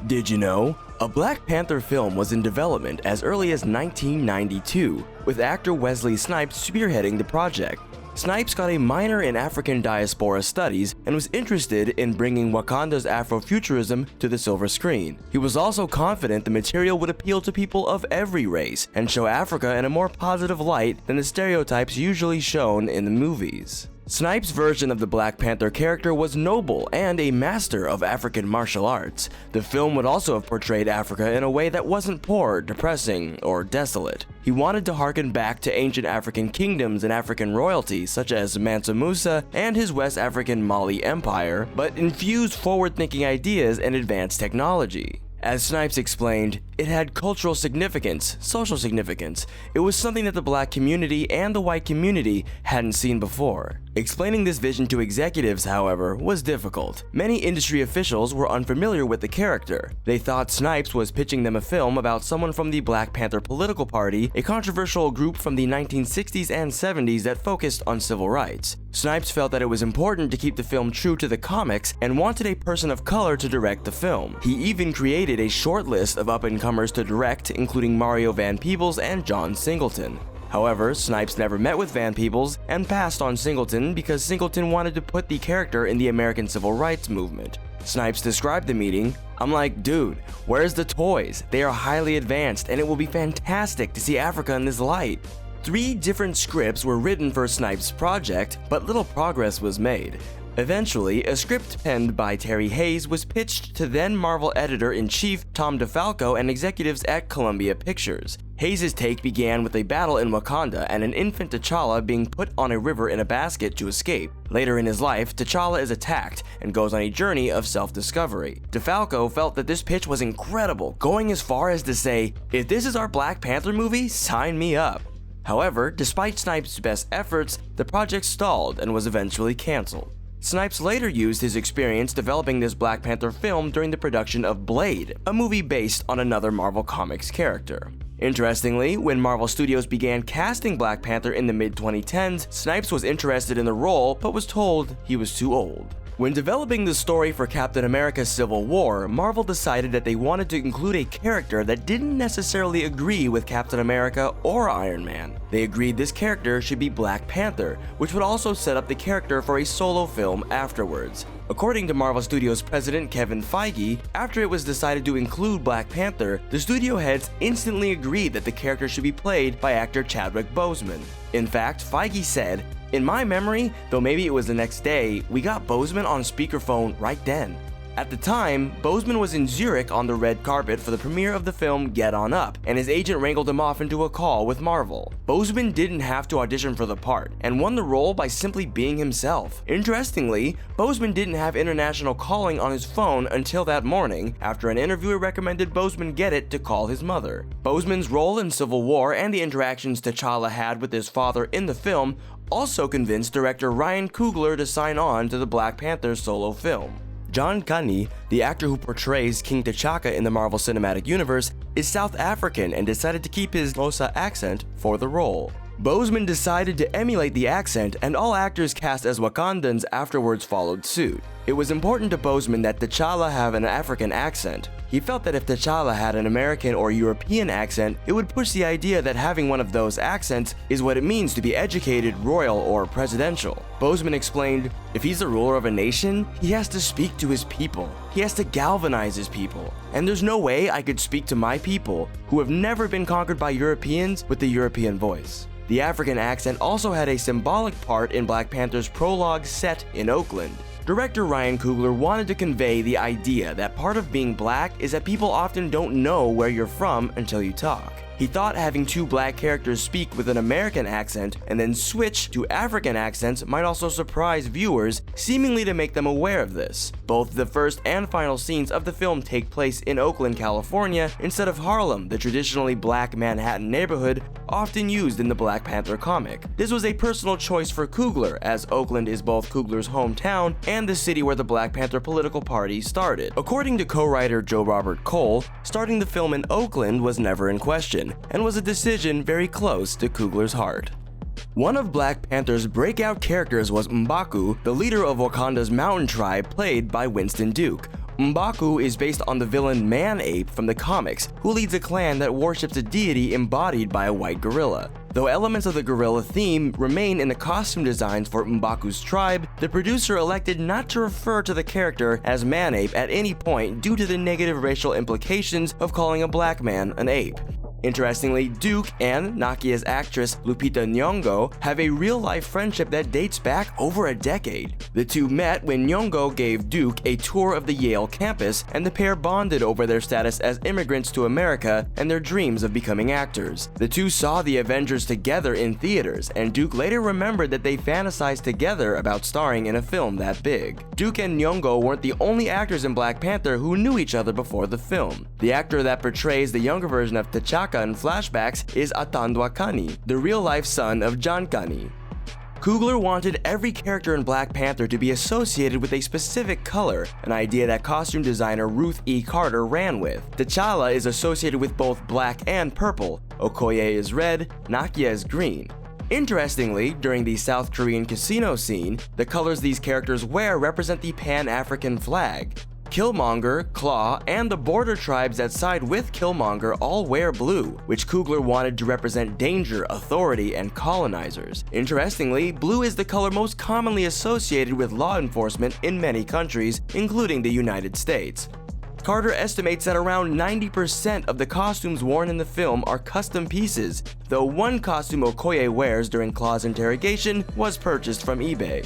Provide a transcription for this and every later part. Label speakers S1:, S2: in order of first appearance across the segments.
S1: Did you know? A Black Panther film was in development as early as 1992, with actor Wesley Snipes spearheading the project. Snipes got a minor in African diaspora studies and was interested in bringing Wakanda's Afrofuturism to the silver screen. He was also confident the material would appeal to people of every race and show Africa in a more positive light than the stereotypes usually shown in the movies. Snipes' version of the Black Panther character was noble and a master of African martial arts. The film would also have portrayed Africa in a way that wasn't poor, depressing, or desolate. He wanted to harken back to ancient African kingdoms and African royalty such as Mansa Musa and his West African Mali Empire, but infused forward-thinking ideas and advanced technology. As Snipes explained, it had cultural significance, social significance. It was something that the black community and the white community hadn't seen before. Explaining this vision to executives, however, was difficult. Many industry officials were unfamiliar with the character. They thought Snipes was pitching them a film about someone from the Black Panther political party, a controversial group from the 1960s and 70s that focused on civil rights. Snipes felt that it was important to keep the film true to the comics and wanted a person of color to direct the film. He even created a short list of up-and-comers to direct, including Mario Van Peebles and John Singleton. However, Snipes never met with Van Peebles and passed on Singleton because Singleton wanted to put the character in the American Civil Rights Movement. Snipes described the meeting, "I'm like, dude, where's the toys? They are highly advanced and it will be fantastic to see Africa in this light." 3 different scripts were written for Snipes' project, but little progress was made. Eventually, a script penned by Terry Hayes was pitched to then Marvel editor-in-chief Tom DeFalco and executives at Columbia Pictures. Hayes' take began with a battle in Wakanda and an infant T'Challa being put on a river in a basket to escape. Later in his life, T'Challa is attacked and goes on a journey of self-discovery. DeFalco felt that this pitch was incredible, going as far as to say, "If this is our Black Panther movie, sign me up." However, despite Snipes' best efforts, the project stalled and was eventually cancelled. Snipes later used his experience developing this Black Panther film during the production of Blade, a movie based on another Marvel Comics character. Interestingly, when Marvel Studios began casting Black Panther in the mid-2010s, Snipes was interested in the role but was told he was too old. When developing the story for Captain America Civil War, Marvel decided that they wanted to include a character that didn't necessarily agree with Captain America or Iron Man. They agreed this character should be Black Panther, which would also set up the character for a solo film afterwards. According to Marvel Studios president Kevin Feige, after it was decided to include Black Panther, the studio heads instantly agreed that the character should be played by actor Chadwick Boseman. In fact, Feige said, "In my memory, though maybe it was the next day, we got Boseman on speakerphone right then." At the time, Boseman was in Zurich on the red carpet for the premiere of the film Get On Up, and his agent wrangled him off into a call with Marvel. Boseman didn't have to audition for the part, and won the role by simply being himself. Interestingly, Boseman didn't have international calling on his phone until that morning, after an interviewer recommended Boseman get it to call his mother. Boseman's role in Civil War and the interactions T'Challa had with his father in the film also convinced director Ryan Coogler to sign on to the Black Panther solo film. John Kani, the actor who portrays King T'Chaka in the Marvel Cinematic Universe, is South African and decided to keep his Xhosa accent for the role. Boseman decided to emulate the accent, and all actors cast as Wakandans afterwards followed suit. It was important to Boseman that T'Challa have an African accent. He felt that if T'Challa had an American or European accent, it would push the idea that having one of those accents is what it means to be educated, royal, or presidential. Boseman explained, "If he's the ruler of a nation, he has to speak to his people. He has to galvanize his people. And there's no way I could speak to my people, who have never been conquered by Europeans, with the European voice." The African accent also had a symbolic part in Black Panther's prologue set in Oakland. Director Ryan Coogler wanted to convey the idea that part of being black is that people often don't know where you're from until you talk. He thought having 2 black characters speak with an American accent and then switch to African accents might also surprise viewers, seemingly to make them aware of this. Both the first and final scenes of the film take place in Oakland, California, instead of Harlem, the traditionally black Manhattan neighborhood often used in the Black Panther comic. This was a personal choice for Coogler, as Oakland is both Coogler's hometown and the city where the Black Panther political party started. According to co-writer Joe Robert Cole, starting the film in Oakland was never in question, and was a decision very close to Coogler's heart. One of Black Panther's breakout characters was M'Baku, the leader of Wakanda's mountain tribe, played by Winston Duke. M'Baku is based on the villain Man-Ape from the comics, who leads a clan that worships a deity embodied by a white gorilla. Though elements of the gorilla theme remain in the costume designs for M'Baku's tribe, the producer elected not to refer to the character as Man-Ape at any point due to the negative racial implications of calling a black man an ape. Interestingly, Duke and Nakia's actress Lupita Nyong'o have a real-life friendship that dates back over a decade. The two met when Nyong'o gave Duke a tour of the Yale campus, and the pair bonded over their status as immigrants to America and their dreams of becoming actors. The two saw the Avengers together in theaters, and Duke later remembered that they fantasized together about starring in a film that big. Duke and Nyong'o weren't the only actors in Black Panther who knew each other before the film. The actor that portrays the younger version of T'Chaka in flashbacks is Atandwa Kani, the real-life son of John Kani. Coogler wanted every character in Black Panther to be associated with a specific color, an idea that costume designer Ruth E. Carter ran with. T'Challa is associated with both black and purple, Okoye is red, Nakia is green. Interestingly, during the South Korean casino scene, the colors these characters wear represent the Pan-African flag. Killmonger, Claw, and the border tribes that side with Killmonger all wear blue, which Coogler wanted to represent danger, authority, and colonizers. Interestingly, blue is the color most commonly associated with law enforcement in many countries, including the United States. Carter estimates that around 90% of the costumes worn in the film are custom pieces, though one costume Okoye wears during Claw's interrogation was purchased from eBay.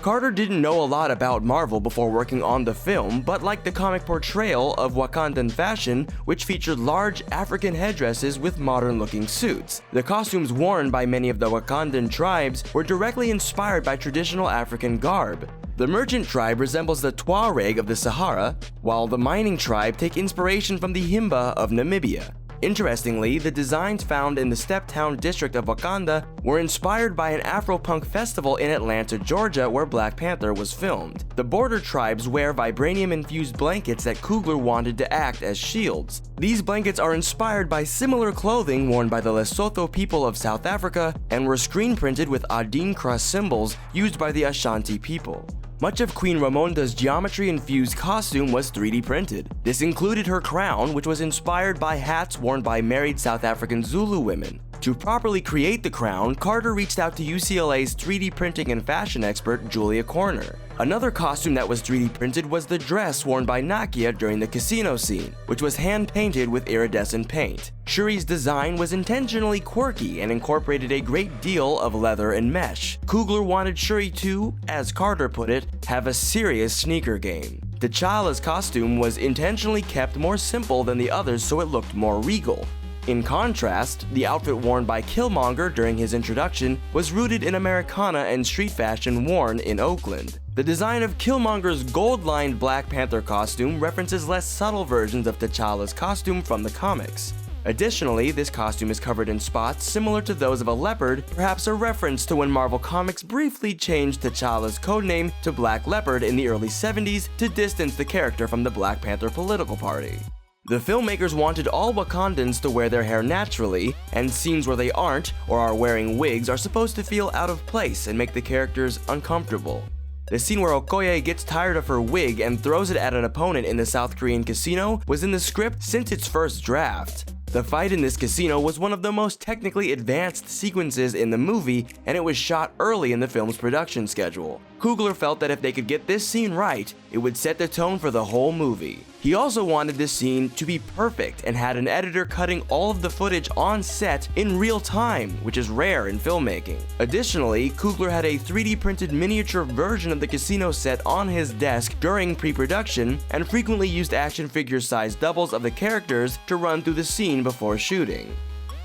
S1: Carter didn't know a lot about Marvel before working on the film, but liked the comic portrayal of Wakandan fashion, which featured large African headdresses with modern-looking suits. The costumes worn by many of the Wakandan tribes were directly inspired by traditional African garb. The merchant tribe resembles the Tuareg of the Sahara, while the mining tribe take inspiration from the Himba of Namibia. Interestingly, the designs found in the Steptown district of Wakanda were inspired by an Afro-punk festival in Atlanta, Georgia, where Black Panther was filmed. The border tribes wear vibranium-infused blankets that Coogler wanted to act as shields. These blankets are inspired by similar clothing worn by the Lesotho people of South Africa and were screen-printed with Adin cross symbols used by the Ashanti people. Much of Queen Ramonda's geometry-infused costume was 3D printed. This included her crown, which was inspired by hats worn by married South African Zulu women. To properly create the crown, Carter reached out to UCLA's 3D printing and fashion expert Julia Corner. Another costume that was 3D printed was the dress worn by Nakia during the casino scene, which was hand-painted with iridescent paint. Shuri's design was intentionally quirky and incorporated a great deal of leather and mesh. Coogler wanted Shuri to, as Carter put it, have a serious sneaker game. T'Challa's costume was intentionally kept more simple than the others so it looked more regal. In contrast, the outfit worn by Killmonger during his introduction was rooted in Americana and street fashion worn in Oakland. The design of Killmonger's gold-lined Black Panther costume references less subtle versions of T'Challa's costume from the comics. Additionally, this costume is covered in spots similar to those of a leopard, perhaps a reference to when Marvel Comics briefly changed T'Challa's codename to Black Leopard in the early 70s to distance the character from the Black Panther political party. The filmmakers wanted all Wakandans to wear their hair naturally, and scenes where they aren't or are wearing wigs are supposed to feel out of place and make the characters uncomfortable. The scene where Okoye gets tired of her wig and throws it at an opponent in the South Korean casino was in the script since its first draft. The fight in this casino was one of the most technically advanced sequences in the movie, and it was shot early in the film's production schedule. Coogler felt that if they could get this scene right, it would set the tone for the whole movie. He also wanted this scene to be perfect and had an editor cutting all of the footage on set in real time, which is rare in filmmaking. Additionally, Coogler had a 3D printed miniature version of the casino set on his desk during pre-production and frequently used action figure-sized doubles of the characters to run through the scene before shooting.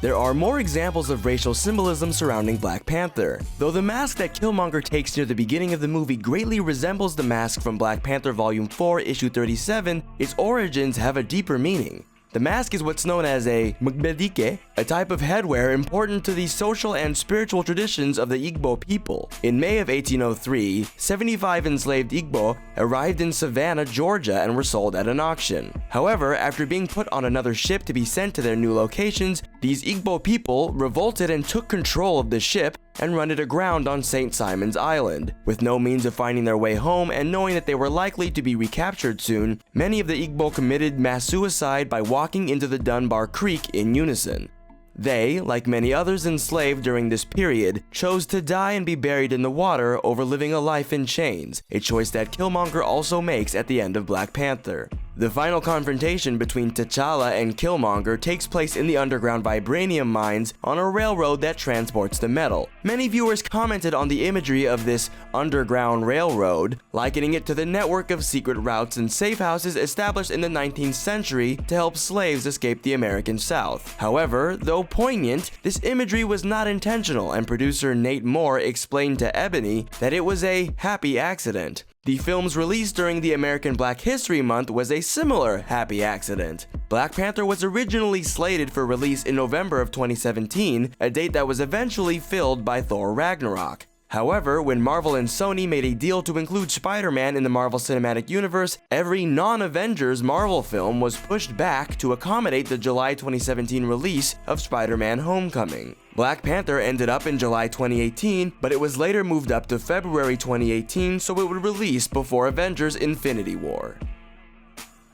S1: There are more examples of racial symbolism surrounding Black Panther. Though the mask that Killmonger takes near the beginning of the movie greatly resembles the mask from Black Panther Volume 4, Issue 37, its origins have a deeper meaning. The mask is what's known as a mgbedike, a type of headwear important to the social and spiritual traditions of the Igbo people. In May of 1803, 75 enslaved Igbo arrived in Savannah, Georgia and were sold at an auction. However, after being put on another ship to be sent to their new locations, these Igbo people revolted and took control of the ship and run it aground on St. Simon's Island. With no means of finding their way home and knowing that they were likely to be recaptured soon, many of the Igbo committed mass suicide by walking into the Dunbar Creek in unison. They, like many others enslaved during this period, chose to die and be buried in the water over living a life in chains, a choice that Killmonger also makes at the end of Black Panther. The final confrontation between T'Challa and Killmonger takes place in the underground vibranium mines on a railroad that transports the metal. Many viewers commented on the imagery of this underground railroad, likening it to the network of secret routes and safe houses established in the 19th century to help slaves escape the American South. However, though poignant, this imagery was not intentional, and producer Nate Moore explained to Ebony that it was a happy accident. The film's release during the American Black History Month was a similar happy accident. Black Panther was originally slated for release in November of 2017, a date that was eventually filled by Thor Ragnarok. However, when Marvel and Sony made a deal to include Spider-Man in the Marvel Cinematic Universe, every non-Avengers Marvel film was pushed back to accommodate the July 2017 release of Spider-Man: Homecoming. Black Panther ended up in July 2018, but it was later moved up to February 2018 so it would release before Avengers Infinity War.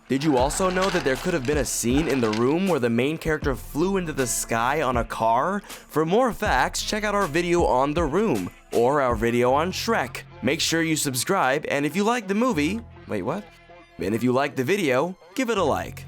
S1: Did you also know that there could have been a scene in The Room where the main character flew into the sky on a car? For more facts, check out our video on The Room, or our video on Shrek. Make sure you subscribe, and if you like the movie, and if you like the video, give it a like.